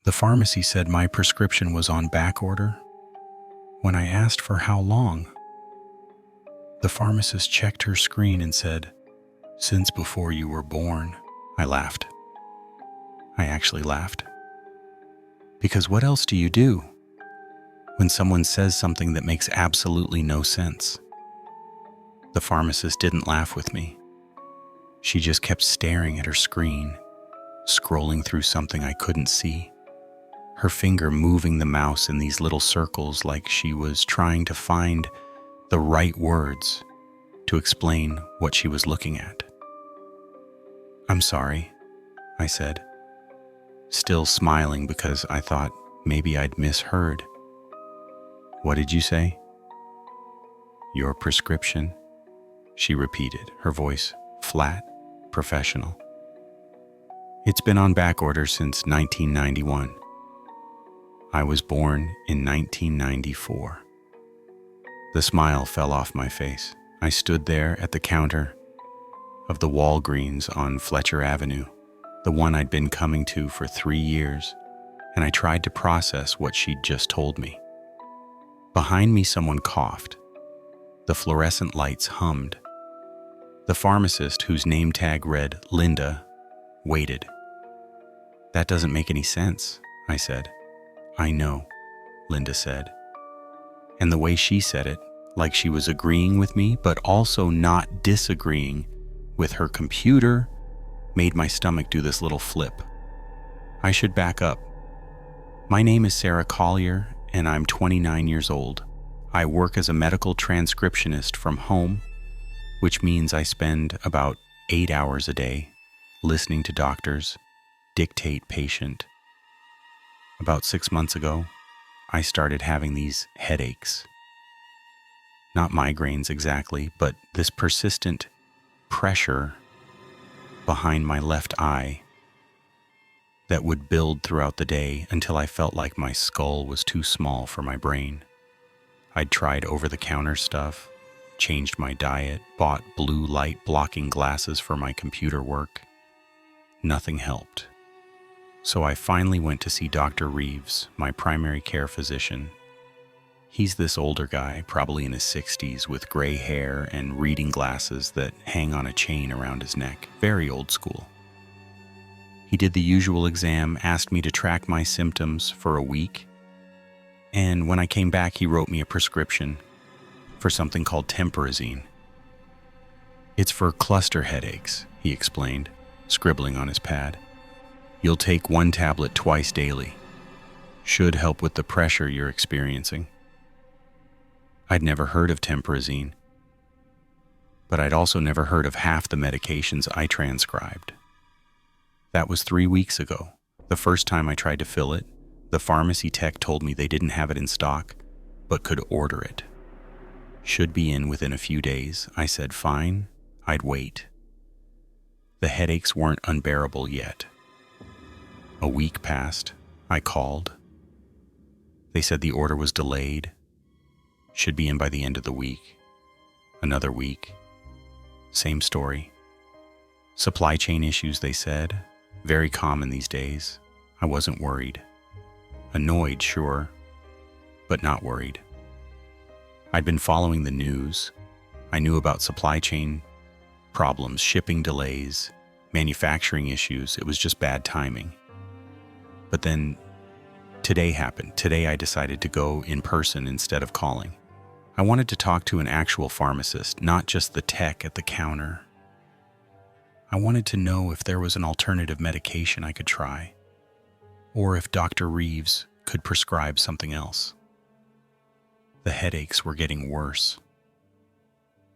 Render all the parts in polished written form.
The pharmacy said my prescription was on backorder. When I asked for how long, the pharmacist checked her screen and said, "Since before you were born." I laughed. I actually laughed. Because what else do you do when someone says something that makes absolutely no sense? The pharmacist didn't laugh with me. She just kept staring at her screen, scrolling through something I couldn't see, her finger moving the mouse in these little circles like she was trying to find the right words to explain what she was looking at. "I'm sorry," I said, still smiling because I thought maybe I'd misheard. "What did you say?" "Your prescription," she repeated, her voice flat, professional. "It's been on backorder since 1991. I was born in 1994. The smile fell off my face. I stood there at the counter of the Walgreens on Fletcher Avenue, the one I'd been coming to for 3 years, and I tried to process what she'd just told me. Behind me, someone coughed. The fluorescent lights hummed. The pharmacist, whose name tag read Linda, waited. "That doesn't make any sense," I said. "I know," Linda said. And the way she said it, like she was agreeing with me, but also not disagreeing with her computer, made my stomach do this little flip. I should back up. My name is Sarah Collier, and I'm 29 years old. I work as a medical transcriptionist from home, which means I spend about 8 hours a day listening to doctors dictate patient. About 6 months ago, I started having these headaches. Not migraines exactly, but this persistent pressure behind my left eye that would build throughout the day until I felt like my skull was too small for my brain. I'd tried over-the-counter stuff, changed my diet, bought blue light blocking glasses for my computer work. Nothing helped. So I finally went to see Dr. Reeves, my primary care physician. He's this older guy, probably in his 60s, with gray hair and reading glasses that hang on a chain around his neck. Very old school. He did the usual exam, asked me to track my symptoms for a week, and when I came back, he wrote me a prescription for something called Temporazine. "It's for cluster headaches," he explained, scribbling on his pad. "You'll take 1 tablet twice daily. Should help with the pressure you're experiencing." I'd never heard of Temporazine, but I'd also never heard of half the medications I transcribed. That was 3 weeks ago. The first time I tried to fill it, the pharmacy tech told me they didn't have it in stock, but could order it. "Should be in within a few days." I said fine, I'd wait. The headaches weren't unbearable yet. A week passed. I called. They said the order was delayed. Should be in by the end of the week. Another week. Same story. Supply chain issues, they said. Very common these days. I wasn't worried. Annoyed, sure, but not worried. I'd been following the news. I knew about supply chain problems, shipping delays, manufacturing issues. It was just bad timing. But then today happened. Today I decided to go in person instead of calling. I wanted to talk to an actual pharmacist, not just the tech at the counter. I wanted to know if there was an alternative medication I could try, or if Dr. Reeves could prescribe something else. The headaches were getting worse.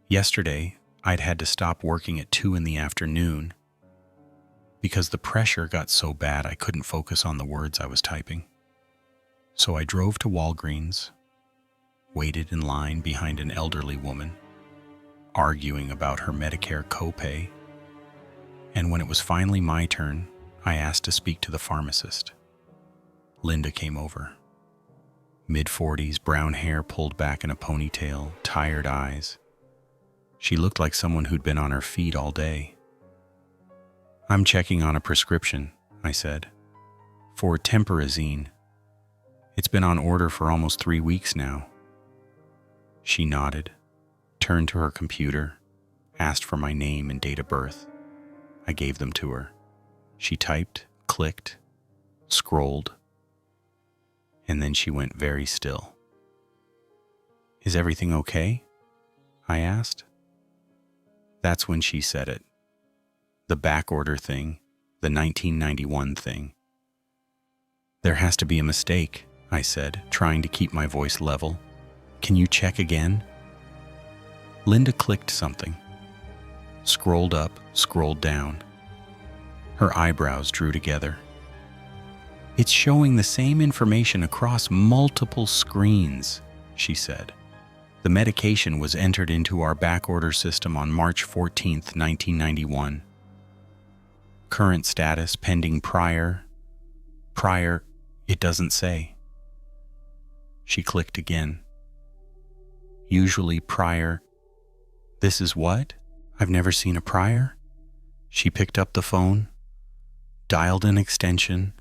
Yesterday, I'd had to stop working at 2 in the afternoon because the pressure got so bad I couldn't focus on the words I was typing. So I drove to Walgreens, waited in line behind an elderly woman, arguing about her Medicare copay, and when it was finally my turn, I asked to speak to the pharmacist. Linda came over. Mid-40s, brown hair pulled back in a ponytail, tired eyes. She looked like someone who'd been on her feet all day. "I'm checking on a prescription," I said. For temporazine. It's been on order for almost 3 weeks now. She nodded, turned to her computer, asked for my name and date of birth. I gave them to her. She typed, clicked, scrolled, and then she went very still. Is everything okay? I asked. That's when she said it. The backorder thing, the 1991 thing. There has to be a mistake, I said, trying to keep my voice level. Can you check again? Linda clicked something. Scrolled up, scrolled down. Her eyebrows drew together. It's showing the same information across multiple screens, she said. The medication was entered into our backorder system on March 14th, 1991. Current status pending prior, it doesn't say. She clicked again. Usually prior. This is what? I've never seen a prior. She picked up the phone, dialed an extension,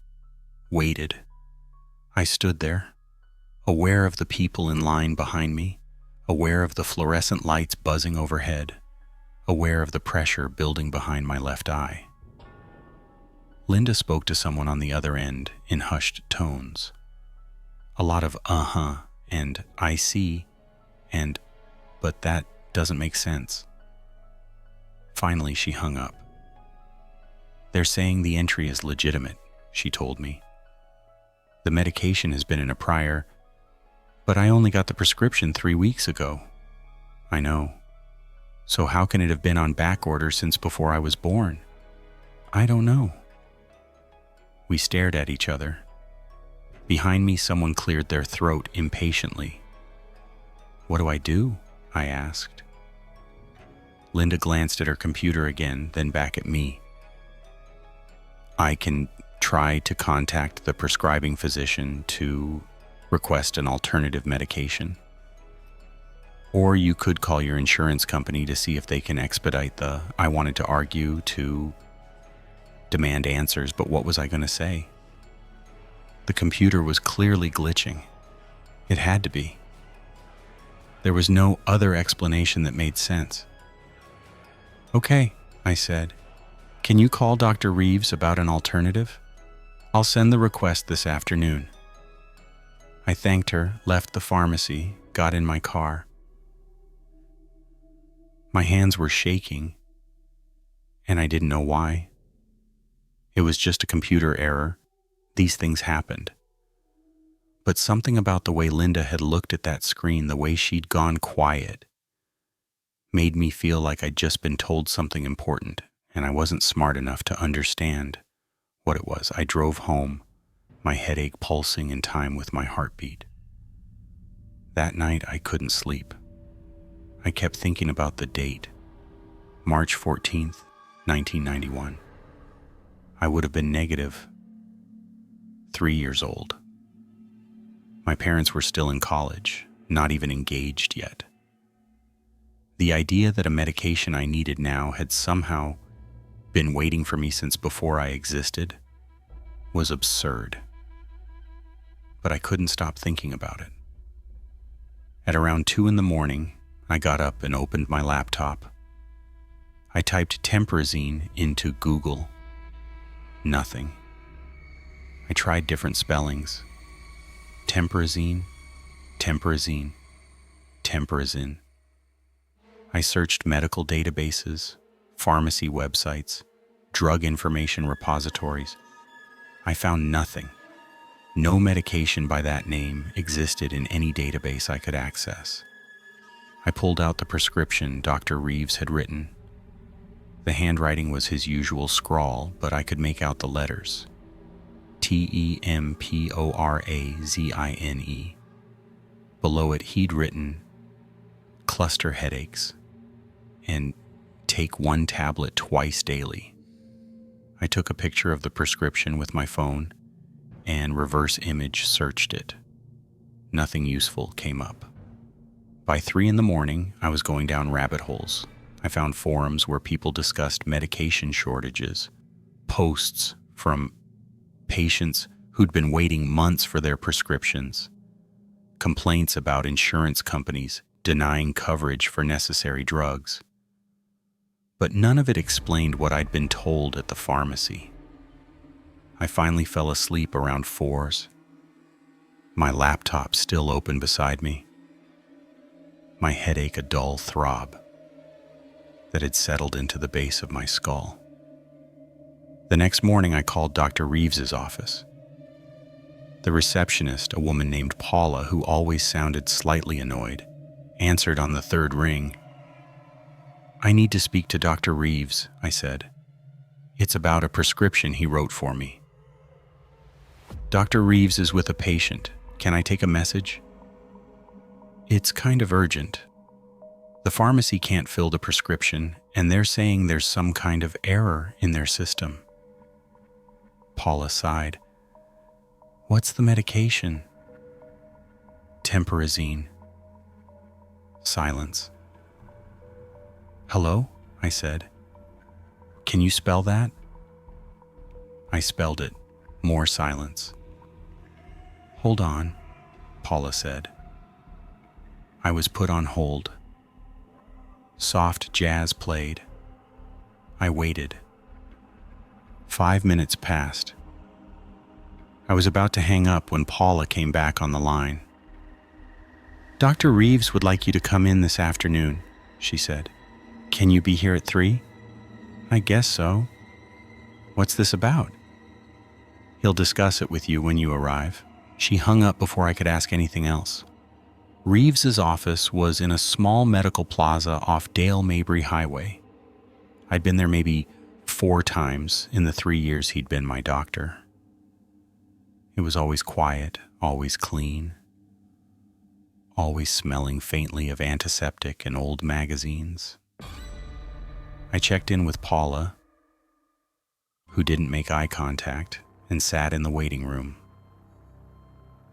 waited. I stood there, aware of the people in line behind me, aware of the fluorescent lights buzzing overhead, aware of the pressure building behind my left eye. Linda spoke to someone on the other end in hushed tones. A lot of uh-huh and I see and but that doesn't make sense. Finally, she hung up. They're saying the entry is legitimate, she told me. The medication has been in a prior, but I only got the prescription 3 weeks ago. I know. So how can it have been on backorder since before I was born? I don't know. We stared at each other. Behind me, someone cleared their throat impatiently. What do I do? I asked. Linda glanced at her computer again, then back at me. I can try to contact the prescribing physician to request an alternative medication. Or you could call your insurance company to see if they can expedite the... I wanted to argue, to demand answers, but what was I going to say? The computer was clearly glitching. It had to be. There was no other explanation that made sense. Okay, I said. Can you call Dr. Reeves about an alternative? I'll send the request this afternoon. I thanked her, left the pharmacy, got in my car. My hands were shaking, and I didn't know why. It was just a computer error. These things happened. But something about the way Linda had looked at that screen, the way she'd gone quiet, made me feel like I'd just been told something important, and I wasn't smart enough to understand what it was. I drove home, my headache pulsing in time with my heartbeat. That night, I couldn't sleep. I kept thinking about the date, March 14th, 1991. I would have been negative 3 years old. My parents were still in college, not even engaged yet. The idea that a medication I needed now had somehow been waiting for me since before I existed was absurd. But I couldn't stop thinking about it. At around 2 a.m, I got up and opened my laptop. I typed temporazine into Google. Nothing. I tried different spellings. Temporazine, temporazine, temporazine. I searched medical databases, pharmacy websites, drug information repositories. I found nothing. No medication by that name existed in any database I could access. I pulled out the prescription Dr. Reeves had written. The handwriting was his usual scrawl, but I could make out the letters. Temporazine. Below it, he'd written cluster headaches and take 1 tablet twice daily. I took a picture of the prescription with my phone and reverse image searched it. Nothing useful came up. By 3 a.m, I was going down rabbit holes. I found forums where people discussed medication shortages, posts from patients who'd been waiting months for their prescriptions, complaints about insurance companies denying coverage for necessary drugs. But none of it explained what I'd been told at the pharmacy. I finally fell asleep around 4s, my laptop still open beside me, my headache a dull throb that had settled into the base of my skull. The next morning I called Dr. Reeves's office. The receptionist, a woman named Paula, who always sounded slightly annoyed, answered on the third ring. "I need to speak to Dr. Reeves," I said. "It's about a prescription he wrote for me." "Dr. Reeves is with a patient. Can I take a message?" "It's kind of urgent. The pharmacy can't fill the prescription, and they're saying there's some kind of error in their system." Paula sighed. "What's the medication?" "Temporazine." Silence. "Hello?" I said. "Can you spell that?" I spelled it. More silence. "Hold on," Paula said. I was put on hold. Soft jazz played. I waited. 5 minutes passed. I was about to hang up when Paula came back on the line. "Dr. Reeves would like you to come in this afternoon," she said. "Can you be here at 3? "I guess so." "What's this about?" "He'll discuss it with you when you arrive." She hung up before I could ask anything else. Reeves's office was in a small medical plaza off Dale Mabry Highway. I'd been there maybe 4 times in the 3 years he'd been my doctor. It was always quiet, always clean, always smelling faintly of antiseptic and old magazines. I checked in with Paula, who didn't make eye contact, and sat in the waiting room.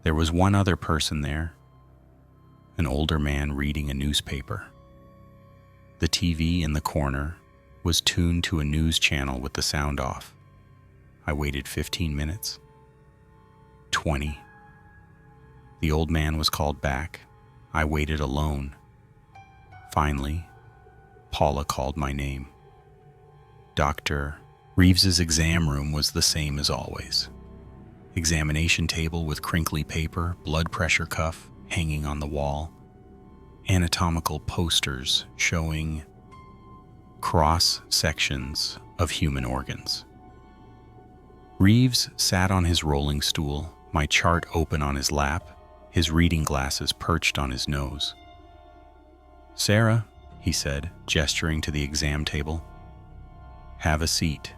There was one other person there, an older man reading a newspaper. The TV in the corner was tuned to a news channel with the sound off. I waited 15 minutes. 20. The old man was called back. I waited alone. Finally, Paula called my name. Dr. Reeves's exam room was the same as always. Examination table with crinkly paper, blood pressure cuff hanging on the wall, anatomical posters showing cross sections of human organs. Reeves sat on his rolling stool, my chart open on his lap, his reading glasses perched on his nose. "Sarah," he said, gesturing to the exam table, "have a seat."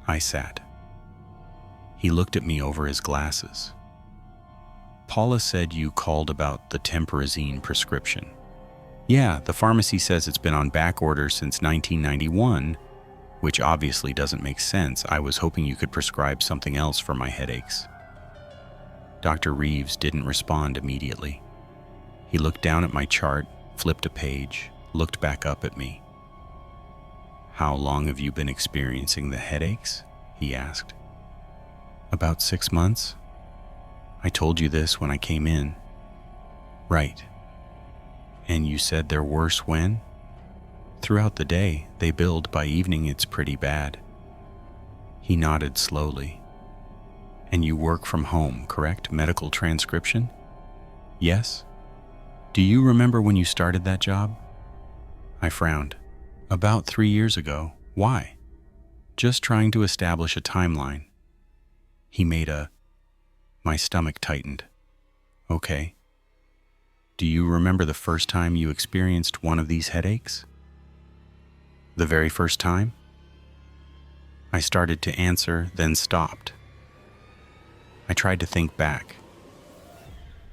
I sat. He looked at me over his glasses. "Paula said you called about the Temporazine prescription." "Yeah, the pharmacy says it's been on backorder since 1991, which obviously doesn't make sense. I was hoping you could prescribe something else for my headaches." Dr. Reeves didn't respond immediately. He looked down at my chart, flipped a page, looked back up at me. "How long have you been experiencing the headaches?" he asked. "About 6 months. I told you this when I came in." "Right. And you said they're worse when?" "Throughout the day, they build. By evening, it's pretty bad." He nodded slowly. "And you work from home, correct? Medical transcription?" "Yes." "Do you remember when you started that job?" I frowned. "About 3 years ago. Why?" "Just trying to establish a timeline." He made My stomach tightened. "Okay. Do you remember the first time you experienced one of these headaches?" "The very first time?" I started to answer, then stopped. I tried to think back.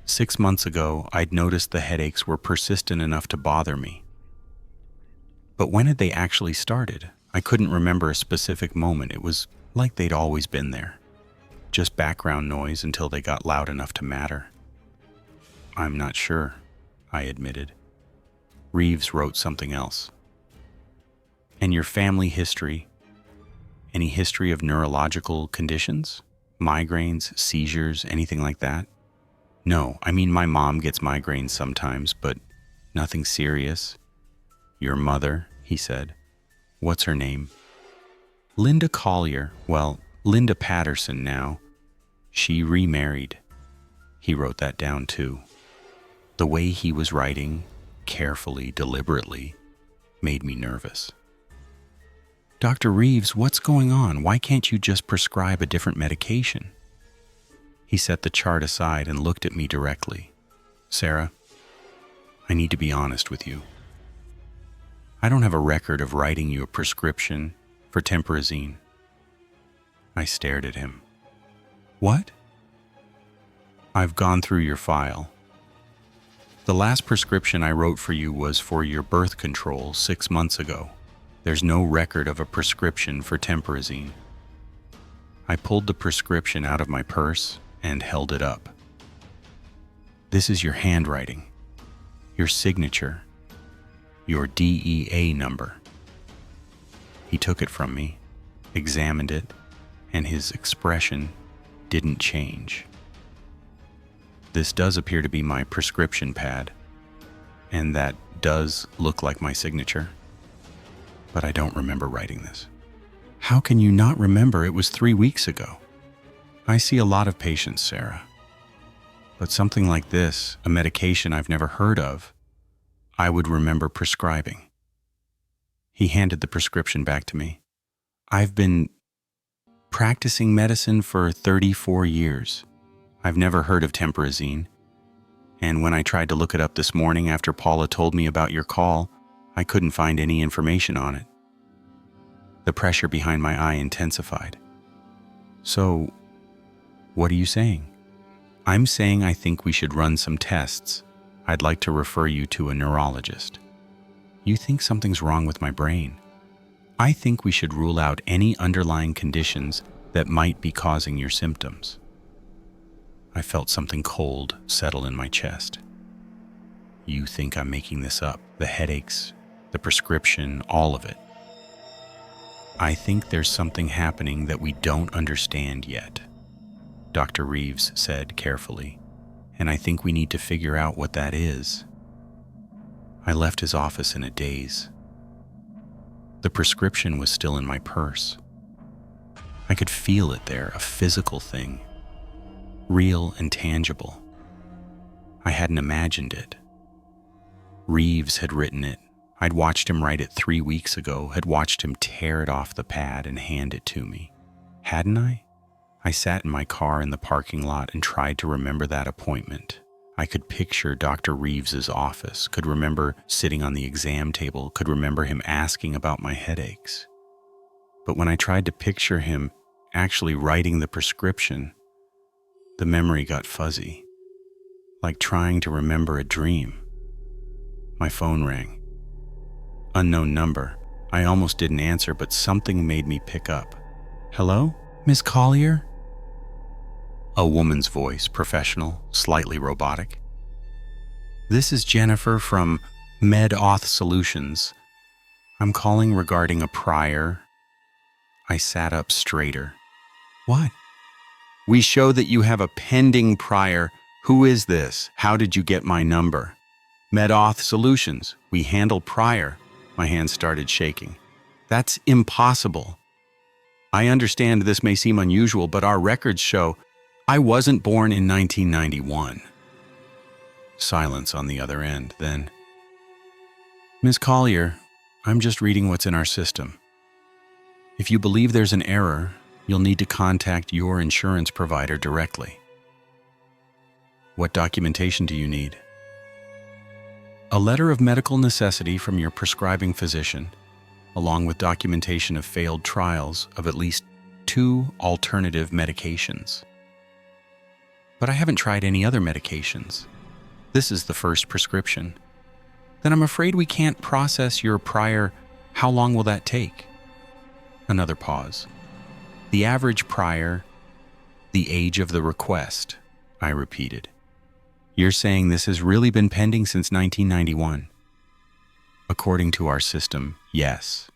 6 months ago, I'd noticed the headaches were persistent enough to bother me. But when had they actually started? I couldn't remember a specific moment. It was like they'd always been there. Just background noise until they got loud enough to matter. "I'm not sure," I admitted. Reeves wrote something else. "And your family history? Any history of neurological conditions?" Migraines, seizures, anything like that? No, I mean my mom gets migraines sometimes, but nothing serious. Your mother, he said. What's her name? Linda Collier. Well, Linda Patterson now. She remarried. He wrote that down too. The way he was writing, carefully, deliberately, made me nervous. Dr. Reeves, what's going on? Why can't you just prescribe a different medication? He set the chart aside and looked at me directly. Sarah, I need to be honest with you. I don't have a record of writing you a prescription for Temporazine. I stared at him. What? I've gone through your file. The last prescription I wrote for you was for your birth control 6 months ago. There's no record of a prescription for Temporazine. I pulled the prescription out of my purse and held it up. This is your handwriting, your signature, your DEA number. He took it from me, examined it, and his expression didn't change. This does appear to be my prescription pad, and that does look like my signature. But I don't remember writing this. How can you not remember? It was 3 weeks ago. I see a lot of patients, Sarah. But something like this, a medication I've never heard of, I would remember prescribing. He handed the prescription back to me. I've been practicing medicine for 34 years. I've never heard of Temporazine. And when I tried to look it up this morning after Paula told me about your call, I couldn't find any information on it. The pressure behind my eye intensified. So, what are you saying? I'm saying I think we should run some tests. I'd like to refer you to a neurologist. You think something's wrong with my brain. I think we should rule out any underlying conditions that might be causing your symptoms. I felt something cold settle in my chest. You think I'm making this up? The headaches, the prescription, all of it. I think there's something happening that we don't understand yet, Dr. Reeves said carefully, and I think we need to figure out what that is. I left his office in a daze. The prescription was still in my purse. I could feel it there, a physical thing, real and tangible. I hadn't imagined it. Reeves had written it. I'd watched him write it 3 weeks ago, had watched him tear it off the pad and hand it to me. Hadn't I? I sat in my car in the parking lot and tried to remember that appointment. I could picture Dr. Reeves's office, could remember sitting on the exam table, could remember him asking about my headaches. But when I tried to picture him actually writing the prescription, the memory got fuzzy, like trying to remember a dream. My phone rang. Unknown number. I almost didn't answer, but something made me pick up. Hello? Miss Collier? A woman's voice, professional, slightly robotic. This is Jennifer from MedAuth Solutions. I'm calling regarding a prior. I sat up straighter. What? We show that you have a pending prior. Who is this? How did you get my number? MedAuth Solutions. We handle prior. My hands started shaking. That's impossible. I understand this may seem unusual, but our records show I wasn't born in 1991. Silence on the other end, then. Ms. Collier, I'm just reading what's in our system. If you believe there's an error, you'll need to contact your insurance provider directly. What documentation do you need? A letter of medical necessity from your prescribing physician, along with documentation of failed trials of at least 2 alternative medications. But I haven't tried any other medications. This is the first prescription. Then I'm afraid we can't process your prior. How long will that take? Another pause. The average prior, the age of the request, I repeated. You're saying this has really been pending since 1991? According to our system, yes.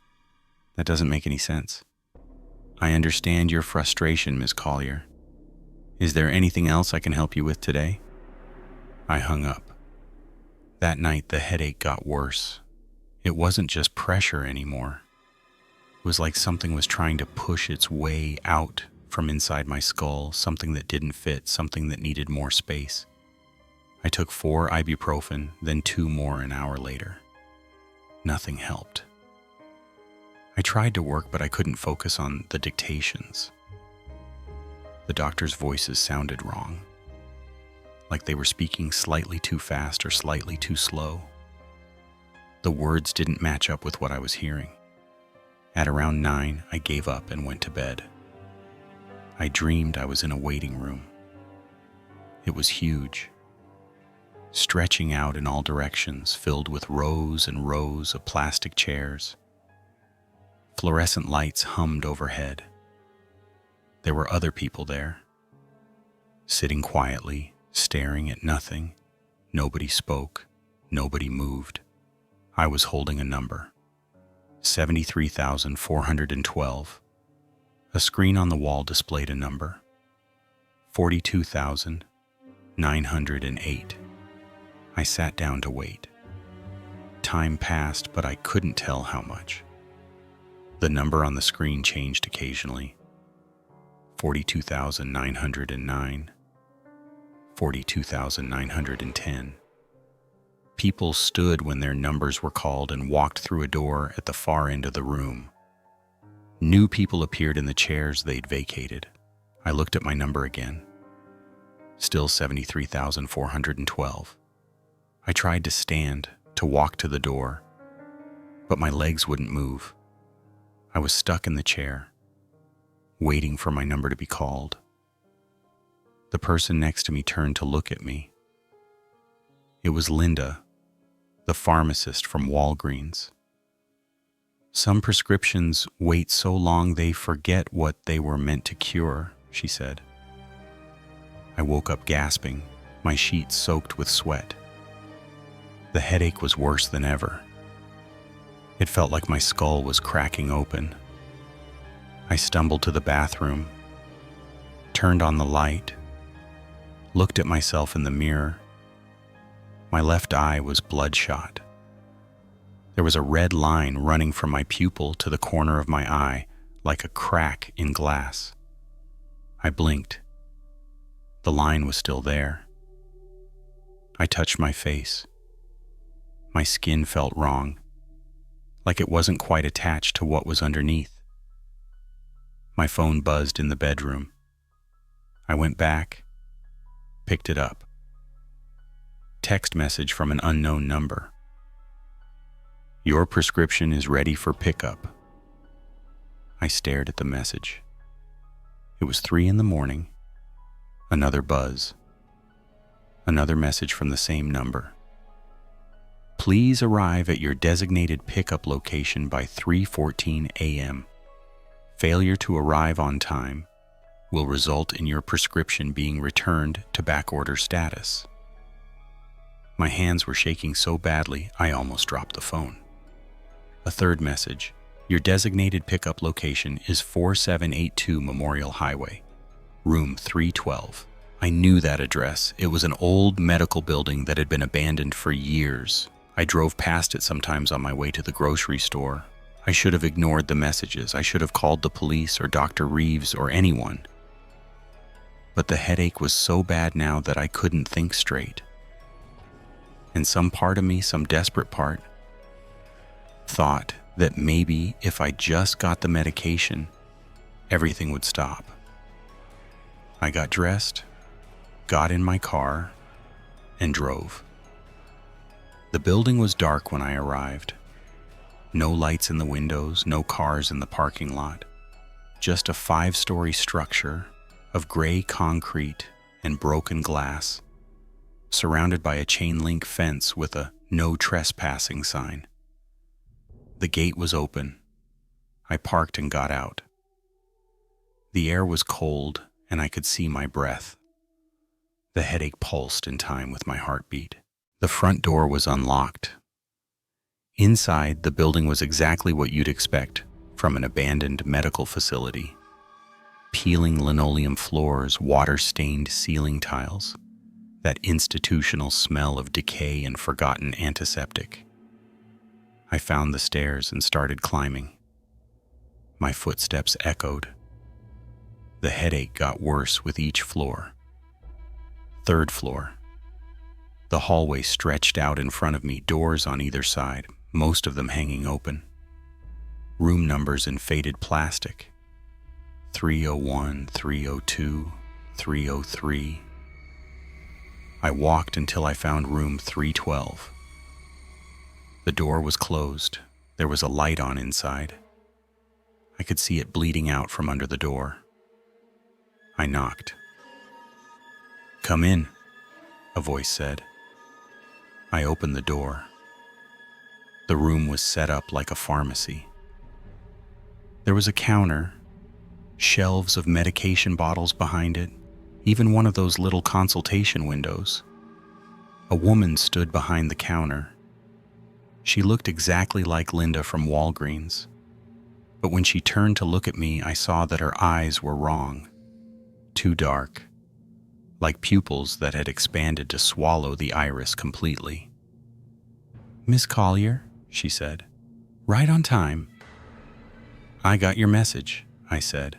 That doesn't make any sense. I understand your frustration, Ms. Collier. Is there anything else I can help you with today? I hung up. That night, the headache got worse. It wasn't just pressure anymore. It was like something was trying to push its way out from inside my skull, something that didn't fit, something that needed more space. I took 4 ibuprofen, then 2 more an hour later. Nothing helped. I tried to work, but I couldn't focus on the dictations. The doctor's voices sounded wrong, like they were speaking slightly too fast or slightly too slow. The words didn't match up with what I was hearing. At around 9, I gave up and went to bed. I dreamed I was in a waiting room. It was huge, stretching out in all directions, filled with rows and rows of plastic chairs. Fluorescent lights hummed overhead. There were other people there, sitting quietly, staring at nothing. Nobody spoke. Nobody moved. I was holding a number, 73,412. A screen on the wall displayed a number, 42,908. I sat down to wait. Time passed, but I couldn't tell how much. The number on the screen changed occasionally. 42,909, 42,910. People stood when their numbers were called and walked through a door at the far end of the room. New people appeared in the chairs they'd vacated. I looked at my number again. Still 73,412. I tried to stand, to walk to the door, but my legs wouldn't move. I was stuck in the chair, waiting for my number to be called. The person next to me turned to look at me. It was Linda, the pharmacist from Walgreens. Some prescriptions wait so long they forget what they were meant to cure, she said. I woke up gasping, my sheets soaked with sweat. The headache was worse than ever. It felt like my skull was cracking open. I stumbled to the bathroom, turned on the light, looked at myself in the mirror. My left eye was bloodshot. There was a red line running from my pupil to the corner of my eye, like a crack in glass. I blinked. The line was still there. I touched my face. My skin felt wrong, like it wasn't quite attached to what was underneath. My phone buzzed in the bedroom. I went back, picked it up. Text message from an unknown number. Your prescription is ready for pickup. I stared at the message. It was 3 a.m. Another buzz. Another message from the same number. Please arrive at your designated pickup location by 3:14 a.m. Failure to arrive on time will result in your prescription being returned to backorder status. My hands were shaking so badly, I almost dropped the phone. A third message. Your designated pickup location is 4782 Memorial Highway, room 312. I knew that address. It was an old medical building that had been abandoned for years. I drove past it sometimes on my way to the grocery store. I should have ignored the messages. I should have called the police or Dr. Reeves or anyone. But the headache was so bad now that I couldn't think straight. And some part of me, some desperate part, thought that maybe if I just got the medication, everything would stop. I got dressed, got in my car, and drove. The building was dark when I arrived. No lights in the windows, no cars in the parking lot. Just a 5-story structure of gray concrete and broken glass, surrounded by a chain-link fence with a no trespassing sign. The gate was open. I parked and got out. The air was cold and I could see my breath. The headache pulsed in time with my heartbeat. The front door was unlocked. Inside, the building was exactly what you'd expect from an abandoned medical facility. Peeling linoleum floors, water-stained ceiling tiles, that institutional smell of decay and forgotten antiseptic. I found the stairs and started climbing. My footsteps echoed. The headache got worse with each floor. Third floor. The hallway stretched out in front of me, doors on either side, most of them hanging open. Room numbers in faded plastic. 301, 302, 303. I walked until I found room 312. The door was closed. There was a light on inside. I could see it bleeding out from under the door. I knocked. "Come in," a voice said. I opened the door. The room was set up like a pharmacy. There was a counter, shelves of medication bottles behind it, even one of those little consultation windows. A woman stood behind the counter. She looked exactly like Linda from Walgreens, but when she turned to look at me, I saw that her eyes were wrong, too dark, like pupils that had expanded to swallow the iris completely. "Miss Collier," she said, "right on time." "I got your message," I said.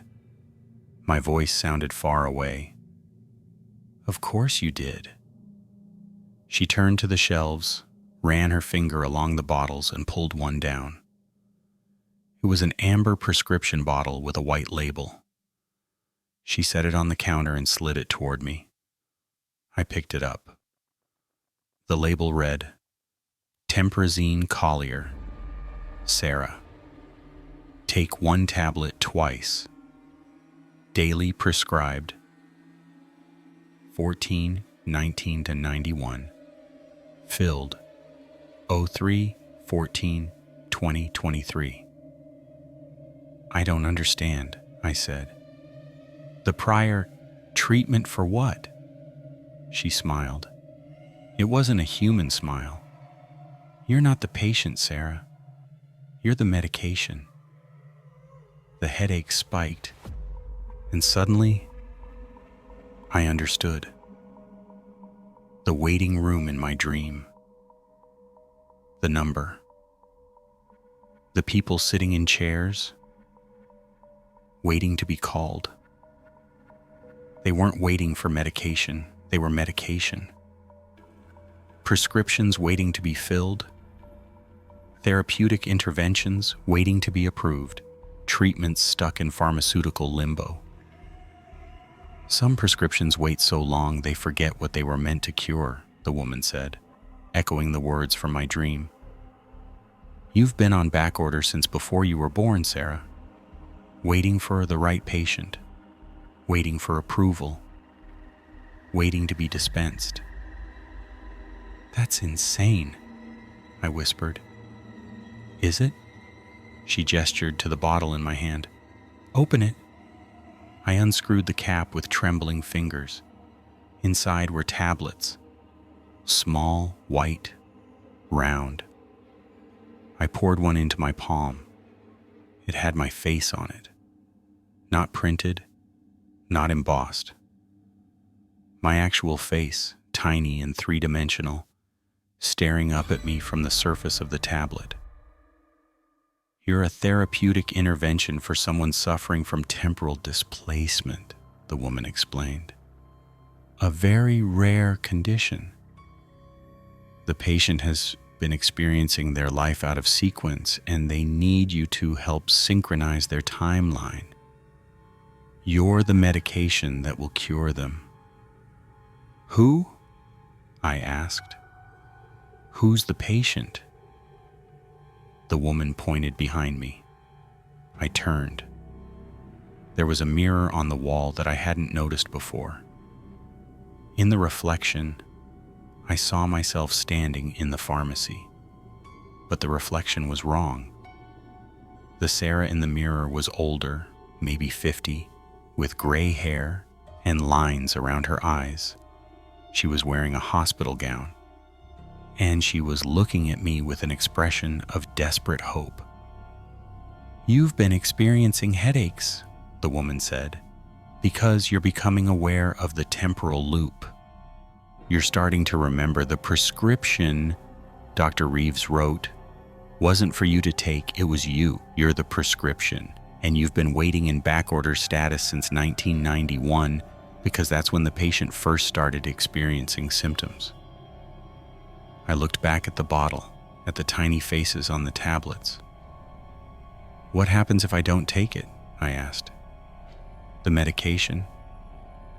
My voice sounded far away. "Of course you did." She turned to the shelves, ran her finger along the bottles, and pulled one down. It was an amber prescription bottle with a white label. She set it on the counter and slid it toward me. I picked it up. The label read, "Temprazine Collier, Sarah. Take 1 tablet twice. Daily prescribed. 14/19 to 91. Filled 03/14/2023. "I don't understand," I said. "The prior treatment for what?" She smiled. It wasn't a human smile. "You're not the patient, Sarah. You're the medication." The headache spiked, and suddenly, I understood. The waiting room in my dream. The number. The people sitting in chairs, waiting to be called. They weren't waiting for medication, they were medication. Prescriptions waiting to be filled. Therapeutic interventions waiting to be approved. Treatments stuck in pharmaceutical limbo. "Some prescriptions wait so long they forget what they were meant to cure," the woman said, echoing the words from my dream. "You've been on backorder since before you were born, Sarah. Waiting for the right patient. Waiting for approval. Waiting to be dispensed." "That's insane," I whispered. "Is it?" She gestured to the bottle in my hand. "Open it." I unscrewed the cap with trembling fingers. Inside were tablets. Small, white, round. I poured one into my palm. It had my face on it. Not printed, not embossed. My actual face, tiny and three-dimensional, staring up at me from the surface of the tablet. "You're a therapeutic intervention for someone suffering from temporal displacement," the woman explained. "A very rare condition. The patient has been experiencing their life out of sequence, and they need you to help synchronize their timeline. You're the medication that will cure them." "Who?" I asked. "Who's the patient?" The woman pointed behind me. I turned. There was a mirror on the wall that I hadn't noticed before. In the reflection, I saw myself standing in the pharmacy. But the reflection was wrong. The Sarah in the mirror was older, maybe 50, with gray hair and lines around her eyes. She was wearing a hospital gown, and she was looking at me with an expression of desperate hope. "You've been experiencing headaches," the woman said, Because you're becoming aware of the temporal loop. You're starting to remember the prescription Dr. Reeves wrote wasn't for you to take, it was you. You're the prescription. And you've been waiting in backorder status since 1991 because that's when the patient first started experiencing symptoms. I looked back at the bottle, at the tiny faces on the tablets. What happens if I don't take it? I asked. The medication?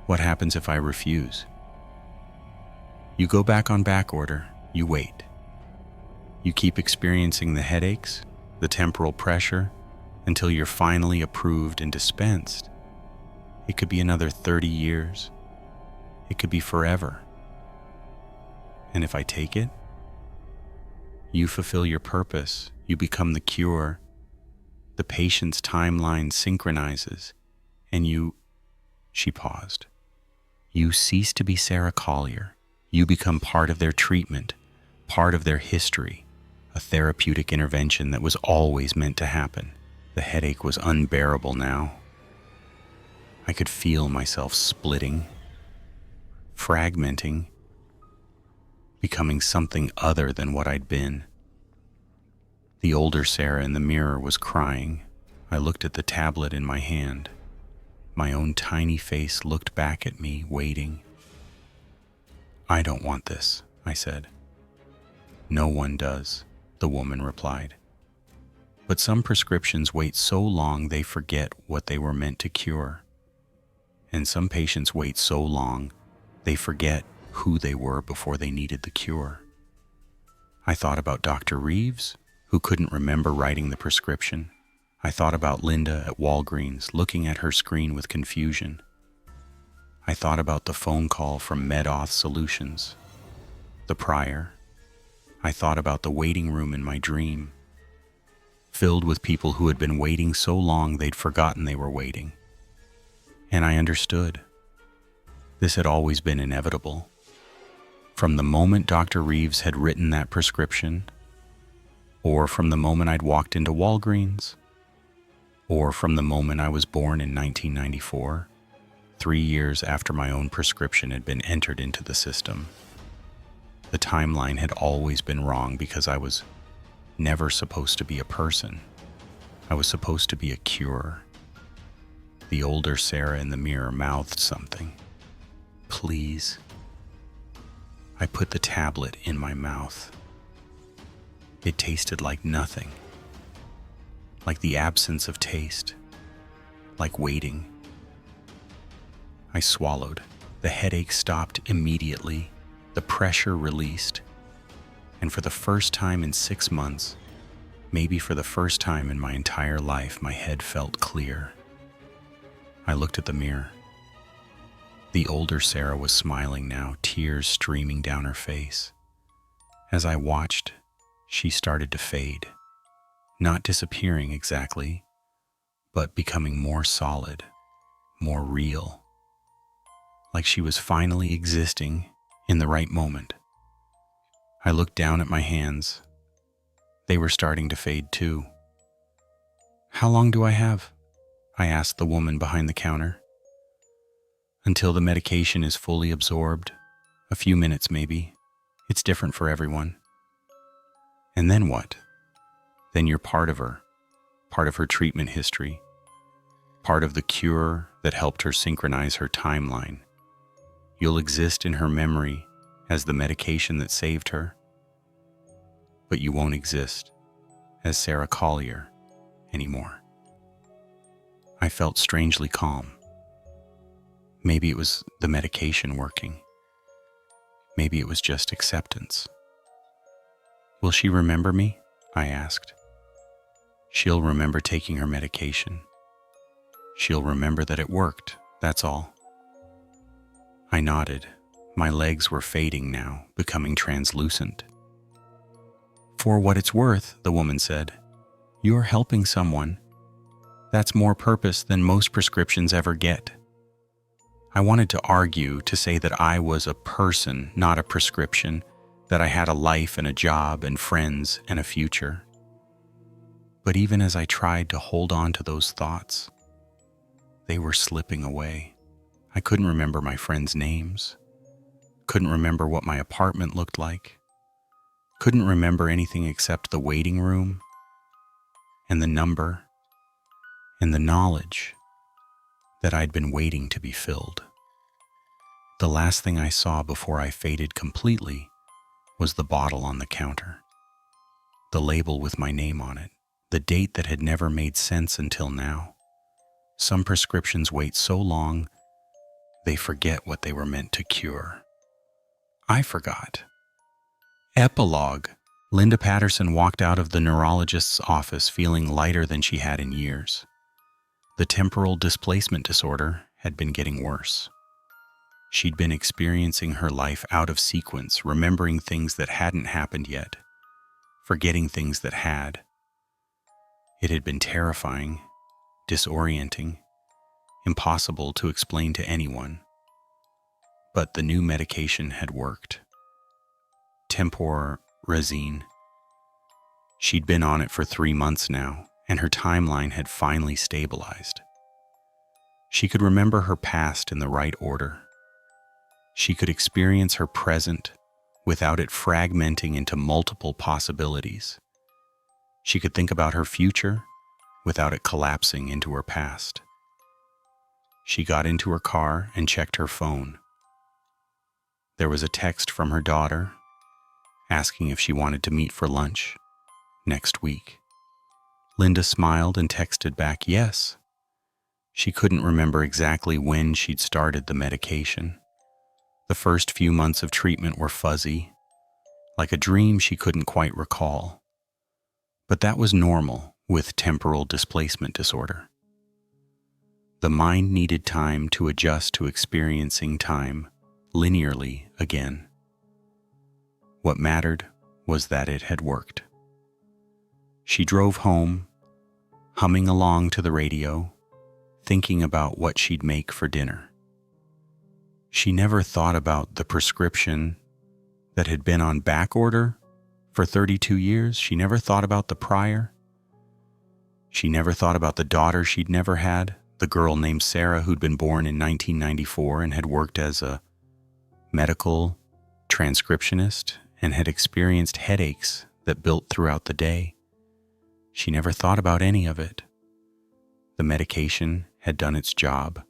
What happens if I refuse? You go back on backorder, you wait. You keep experiencing the headaches, the temporal pressure, until you're finally approved and dispensed. It could be another 30 years. It could be forever. And if I take it, you fulfill your purpose, you become the cure, the patient's timeline synchronizes, and she paused. You cease to be Sarah Collier. You become part of their treatment, part of their history, a therapeutic intervention that was always meant to happen. The headache was unbearable now. I could feel myself splitting, fragmenting, becoming something other than what I'd been. The older Sarah in the mirror was crying. I looked at the tablet in my hand. My own tiny face looked back at me, waiting. I don't want this, I said. No one does, the woman replied. But some prescriptions wait so long they forget what they were meant to cure. And some patients wait so long they forget who they were before they needed the cure. I thought about Dr. Reeves, who couldn't remember writing the prescription. I thought about Linda at Walgreens, looking at her screen with confusion. I thought about the phone call from MedAuth Solutions, the prior. I thought about the waiting room in my dream, filled with people who had been waiting so long they'd forgotten they were waiting. And I understood. This had always been inevitable. From the moment Dr. Reeves had written that prescription, or from the moment I'd walked into Walgreens, or from the moment I was born in 1994, 3 years after my own prescription had been entered into the system. The timeline had always been wrong because I was never supposed to be a person. I was supposed to be a cure. The older Sarah in the mirror mouthed something. Please. I put the tablet in my mouth. It tasted like nothing. Like the absence of taste. Like waiting. I swallowed. The headache stopped immediately. The pressure released. And for the first time in 6 months, maybe for the first time in my entire life, my head felt clear. I looked at the mirror. The older Sarah was smiling now, tears streaming down her face. As I watched, she started to fade. Not disappearing exactly, but becoming more solid, more real. Like she was finally existing in the right moment. I looked down at my hands. They were starting to fade too. How long do I have? I asked the woman behind the counter. Until the medication is fully absorbed. A few minutes maybe. It's different for everyone. And then what? Then you're part of her treatment history, part of the cure that helped her synchronize her timeline. You'll exist in her memory as the medication that saved her, but you won't exist as Sarah Collier anymore. I felt strangely calm. Maybe it was the medication working. Maybe it was just acceptance. Will she remember me? I asked. She'll remember taking her medication. She'll remember that it worked, that's all. I nodded. My legs were fading now, becoming translucent. For what it's worth, the woman said, you're helping someone. That's more purpose than most prescriptions ever get. I wanted to argue, to say that I was a person, not a prescription, that I had a life and a job and friends and a future. But even as I tried to hold on to those thoughts, they were slipping away. I couldn't remember my friends' names, couldn't remember what my apartment looked like, couldn't remember anything except the waiting room and the number and the knowledge that I'd been waiting to be filled. The last thing I saw before I faded completely was the bottle on the counter, the label with my name on it, the date that had never made sense until now. Some prescriptions wait so long, they forget what they were meant to cure. I forgot. Epilogue. Linda Patterson walked out of the neurologist's office feeling lighter than she had in years. The temporal displacement disorder had been getting worse. She'd been experiencing her life out of sequence, remembering things that hadn't happened yet, forgetting things that had. It had been terrifying, disorienting, impossible to explain to anyone. But the new medication had worked. Temporazine. She'd been on it for 3 months now, and her timeline had finally stabilized. She could remember her past in the right order. She could experience her present without it fragmenting into multiple possibilities. She could think about her future without it collapsing into her past. She got into her car and checked her phone. There was a text from her daughter asking if she wanted to meet for lunch next week. Linda smiled and texted back yes. She couldn't remember exactly when she'd started the medication. The first few months of treatment were fuzzy, like a dream she couldn't quite recall. But that was normal with temporal displacement disorder. The mind needed time to adjust to experiencing time linearly again. What mattered was that it had worked. She drove home, humming along to the radio, thinking about what she'd make for dinner. She never thought about the prescription that had been on backorder for 32 years. She never thought about the prior. She never thought about the daughter she'd never had, the girl named Sarah who'd been born in 1994 and had worked as a medical transcriptionist and had experienced headaches that built throughout the day. She never thought about any of it. The medication had done its job.